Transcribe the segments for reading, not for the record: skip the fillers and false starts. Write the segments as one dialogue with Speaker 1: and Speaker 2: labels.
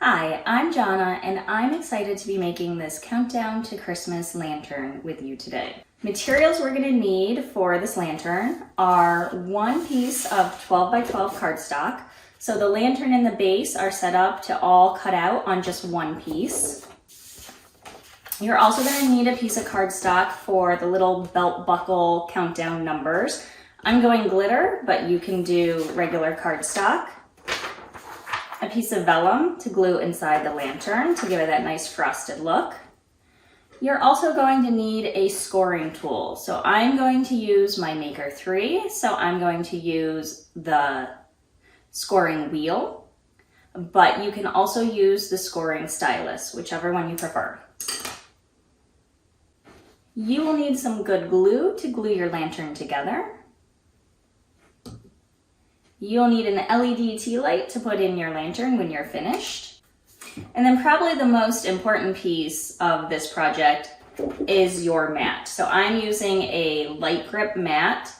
Speaker 1: Hi, I'm Jonna, and I'm excited to be making this countdown to Christmas lantern with you today. Materials we're going to need for this lantern are one piece of 12 by 12 cardstock. So the lantern and the base are set up to all cut out on just one piece. You're also going to need a piece of cardstock for the little belt buckle countdown numbers. I'm going glitter, but you can do regular cardstock. A piece of vellum to glue inside the lantern to give it that nice frosted look. You're also going to need a scoring tool. So I'm going to use my Maker 3. So I'm going to use the scoring wheel, but you can also use the scoring stylus, whichever one you prefer. You will need some good glue to glue your lantern together. You'll need an LED tea light to put in your lantern when you're finished. And then probably the most important piece of this project is your mat. So I'm using a light grip mat,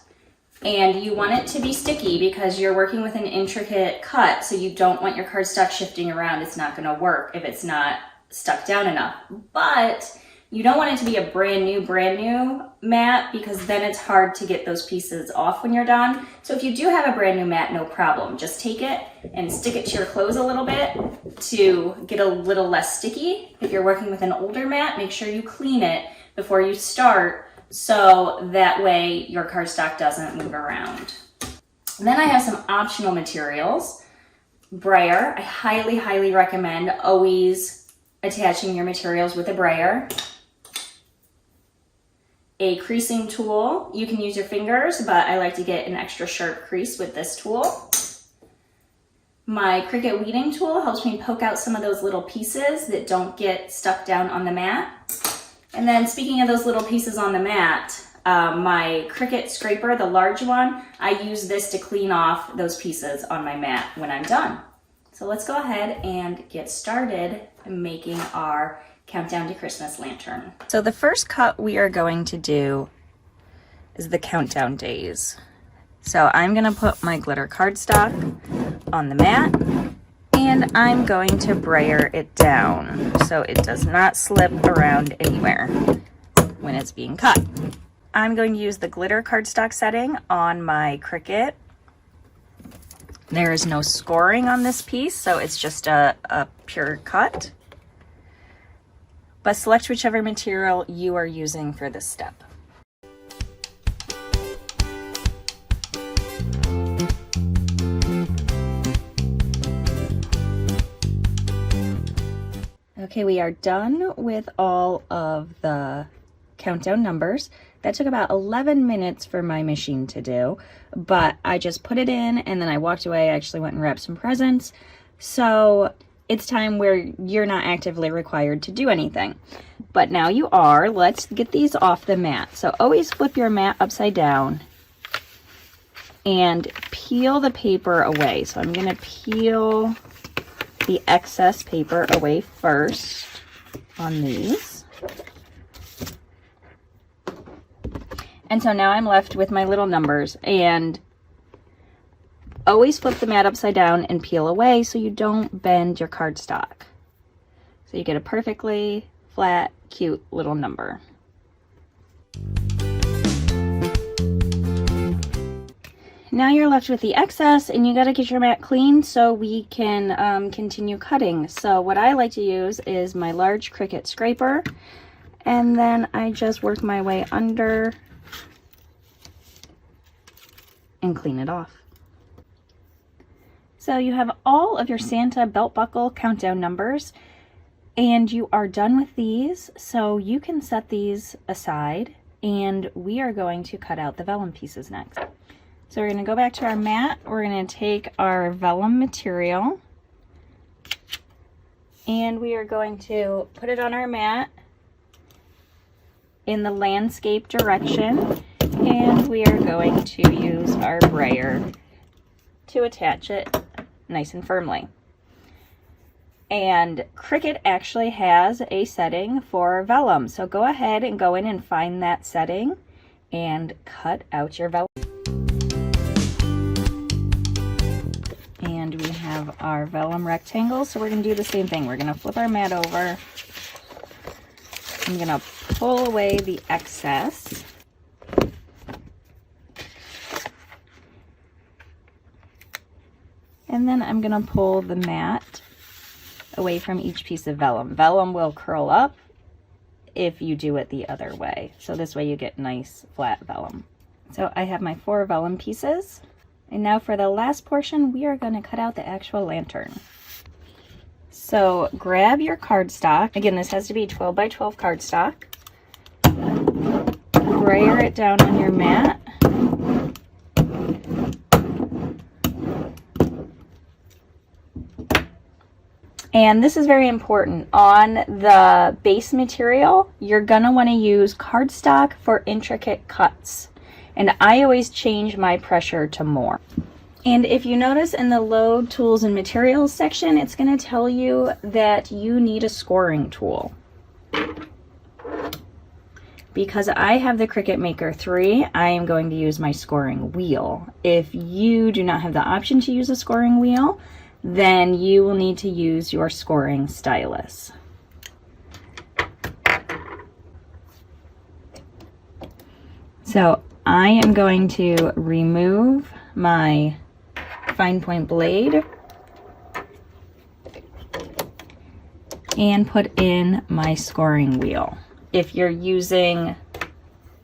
Speaker 1: and you want it to be sticky because you're working with an intricate cut, so you don't want your cardstock shifting around. It's not going to work if it's not stuck down enough. But you don't want it to be a brand new mat, because then it's hard to get those pieces off when you're done. So if you do have a brand new mat, no problem. Just take it and stick it to your clothes a little bit to get a little less sticky. If you're working with an older mat, make sure you clean it before you start, so that way your cardstock doesn't move around. And then I have some optional materials. Brayer. I highly recommend always attaching your materials with a brayer. A creasing tool. You can use your fingers, but I like to get an extra sharp crease with this tool. My Cricut weeding tool helps me poke out some of those little pieces that don't get stuck down on the mat. And then speaking of those little pieces on the mat, my Cricut scraper, the large one, I use this to clean off those pieces on my mat when I'm done. So let's go ahead and get started making our countdown to Christmas lantern. So the first cut we are going to do is the countdown days. So I'm going to put my glitter cardstock on the mat, and I'm going to brayer it down so it does not slip around anywhere when it's being cut. I'm going to use the glitter cardstock setting on my Cricut. There is no scoring on this piece, so it's just a pure cut. But select whichever material you are using for this step. Okay, we are done with all of the countdown numbers. That took about 11 minutes for my machine to do, but I just put it in and then I walked away. I actually went and wrapped some presents. So it's time where you're not actively required to do anything. But now you are. Let's get these off the mat. So always flip your mat upside down and peel the paper away. So I'm going to peel the excess paper away first on these. And so now I'm left with my little numbers, and always flip the mat upside down and peel away so you don't bend your cardstock. So you get a perfectly flat, cute little number. Now you're left with the excess, and you got to get your mat clean so we can continue cutting. So what I like to use is my large Cricut scraper, and then I just work my way under and clean it off. So you have all of your Santa belt buckle countdown numbers, and you are done with these. So you can set these aside, and we are going to cut out the vellum pieces next. So we're going to go back to our mat. We're going to take our vellum material, and we are going to put it on our mat in the landscape direction, and we are going to use our brayer to attach it nice and firmly. And Cricut actually has a setting for vellum, so go ahead and go in and find that setting and cut out your vellum. And we have our vellum rectangles. So we're going to do the same thing. We're going to flip our mat over. I'm going to pull away the excess. And then I'm going to pull the mat away from each piece of vellum. Vellum will curl up if you do it the other way. So this way you get nice flat vellum. So I have my 4 vellum pieces. And now for the last portion, we are going to cut out the actual lantern. So grab your cardstock. Again, this has to be 12 by 12 cardstock. Brayer it down on your mat. And this is very important. On the base material, you're gonna wanna use cardstock for intricate cuts. And I always change my pressure to more. And if you notice in the load tools and materials section, it's gonna tell you that you need a scoring tool. Because I have the Cricut Maker 3, I am going to use my scoring wheel. If you do not have the option to use a scoring wheel, then you will need to use your scoring stylus. So I am going to remove my fine point blade and put in my scoring wheel. If you're using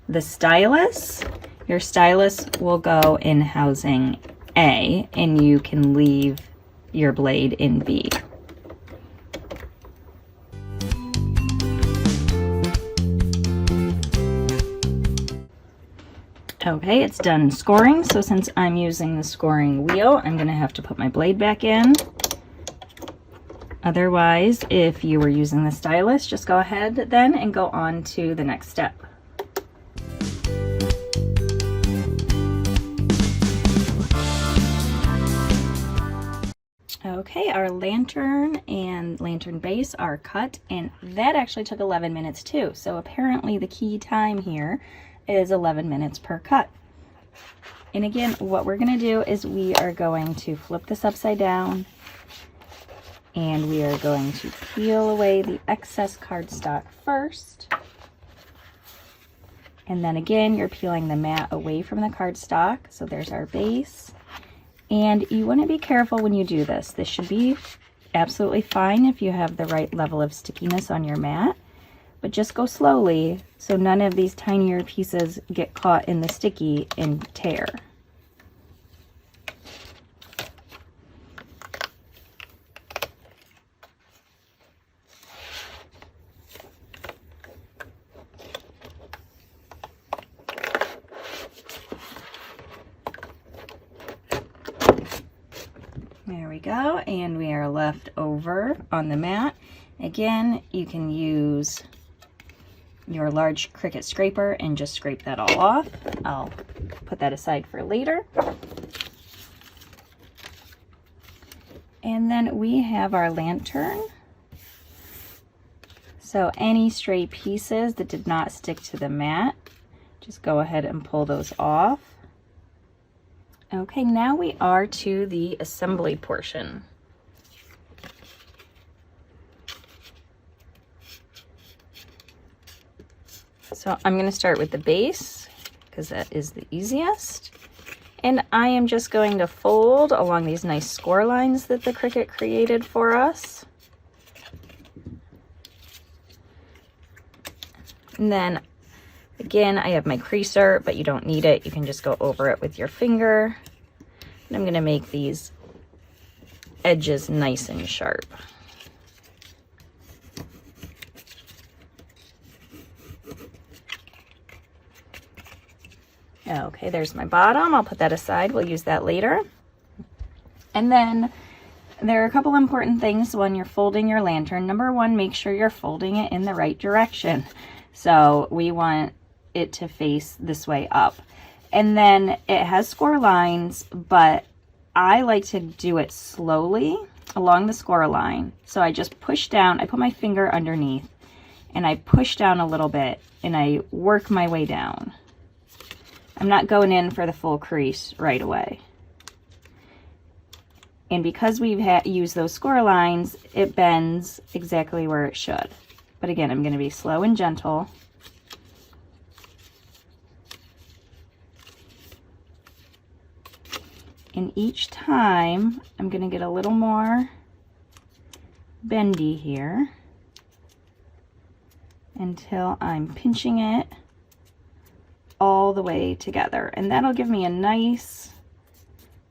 Speaker 1: the stylus, your stylus will go in housing A and you can leave your blade in B. Okay, it's done scoring, so since I'm using the scoring wheel, I'm gonna have to put my blade back in. Otherwise, if you were using the stylus, just go ahead then and go on to the next step. Okay, our lantern and lantern base are cut, and that actually took 11 minutes too. So apparently the key time here is 11 minutes per cut. And again, what we're going to do is we are going to flip this upside down, and we are going to peel away the excess cardstock first. And then again, you're peeling the mat away from the cardstock. So there's our base. And you want to be careful when you do this. This should be absolutely fine if you have the right level of stickiness on your mat, but just go slowly so none of these tinier pieces get caught in the sticky and tear. There we go, and we are left over on the mat. Again, you can use your large Cricut scraper and just scrape that all off. I'll put that aside for later. And then we have our lantern. So any stray pieces that did not stick to the mat, just go ahead and pull those off. Okay, now we are to the assembly portion. So I'm going to start with the base because that is the easiest. And I am just going to fold along these nice score lines that the Cricut created for us. And then again, I have my creaser, but you don't need it. You can just go over it with your finger. And I'm going to make these edges nice and sharp. Okay, there's my bottom. I'll put that aside. We'll use that later. And then there are a couple important things when you're folding your lantern. Number one, make sure you're folding it in the right direction. So we want it to face this way up. And then it has score lines, but I like to do it slowly along the score line. So I just push down, I put my finger underneath and I push down a little bit and I work my way down. I'm not going in for the full crease right away. And because we've used those score lines, it bends exactly where it should. But again, I'm going to be slow and gentle. And each time, I'm going to get a little more bendy here until I'm pinching it all the way together. And that'll give me a nice,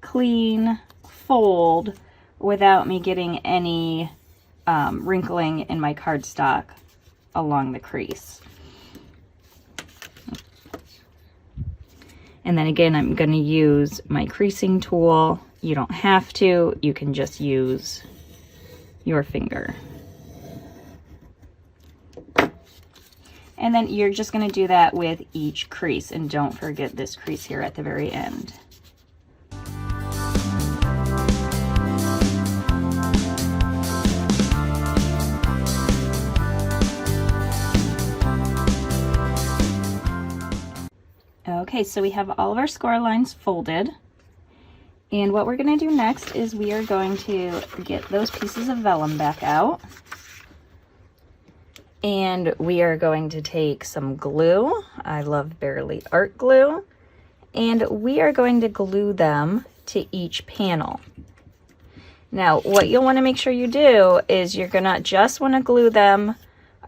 Speaker 1: clean fold without me getting any wrinkling in my cardstock along the crease. And then again, I'm going to use my creasing tool. You don't have to, you can just use your finger. And then you're just going to do that with each crease, and don't forget this crease here at the very end. Okay, so we have all of our score lines folded, and what we're going to do next is we are going to get those pieces of vellum back out, and we are going to take some glue. I love Bearly Art Glue, and we are going to glue them to each panel. Now, what you'll want to make sure you do is you're going to just want to glue them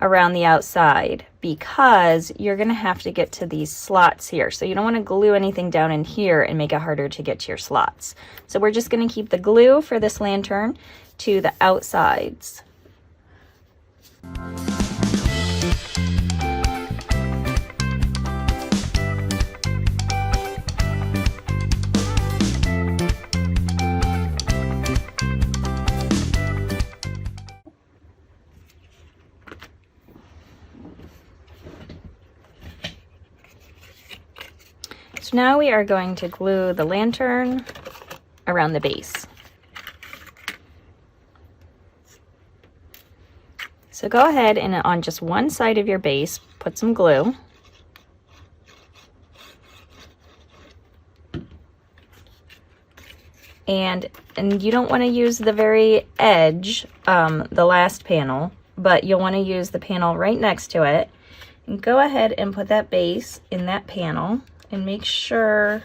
Speaker 1: around the outside, because you're going to have to get to these slots here. So you don't want to glue anything down in here and make it harder to get to your slots. So we're just going to keep the glue for this lantern to the outsides. So now we are going to glue the lantern around the base. So go ahead and on just one side of your base, put some glue. And you don't want to use the very edge, the last panel, but you'll want to use the panel right next to it. And go ahead and put that base in that panel. And make sure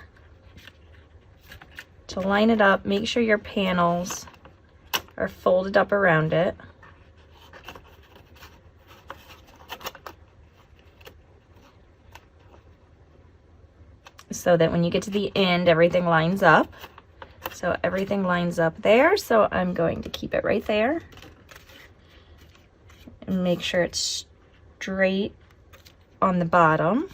Speaker 1: to line it up. Make sure your panels are folded up around it. So that when you get to the end, everything lines up. So everything lines up there. So I'm going to keep it right there. And make sure it's straight on the bottom.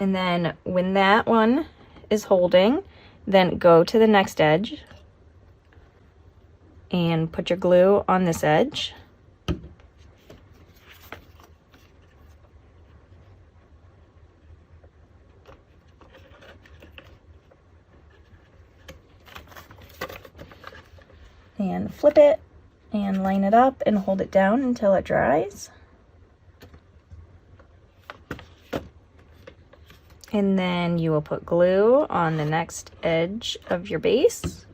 Speaker 1: And then when that one is holding, then go to the next edge and put your glue on this edge. And flip it and line it up and hold it down until it dries. And then you will put glue on the next edge of your base.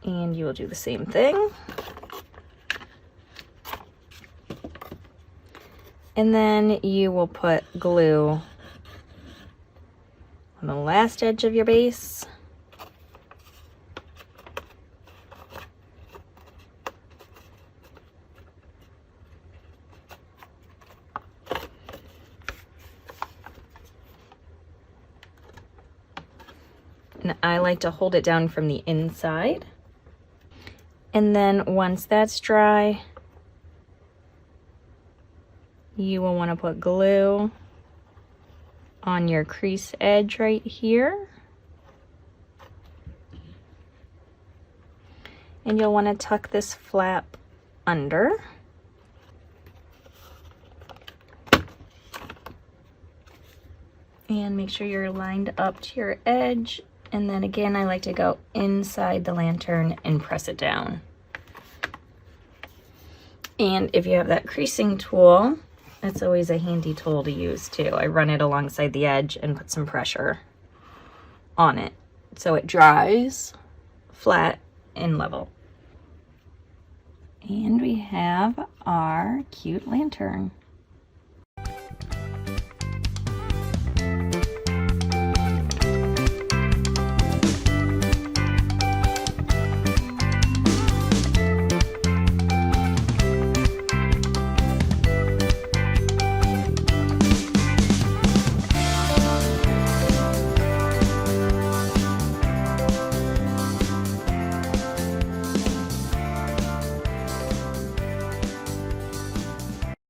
Speaker 1: And you will do the same thing. And then you will put glue on the last edge of your base. And I like to hold it down from the inside. And then once that's dry, you will want to put glue on your crease edge right here. And you'll want to tuck this flap under. And make sure you're lined up to your edge. And then again, I like to go inside the lantern and press it down. And if you have that creasing tool, it's always a handy tool to use too. I run it alongside the edge and put some pressure. on it so it dries flat and level. And we have our cute lantern.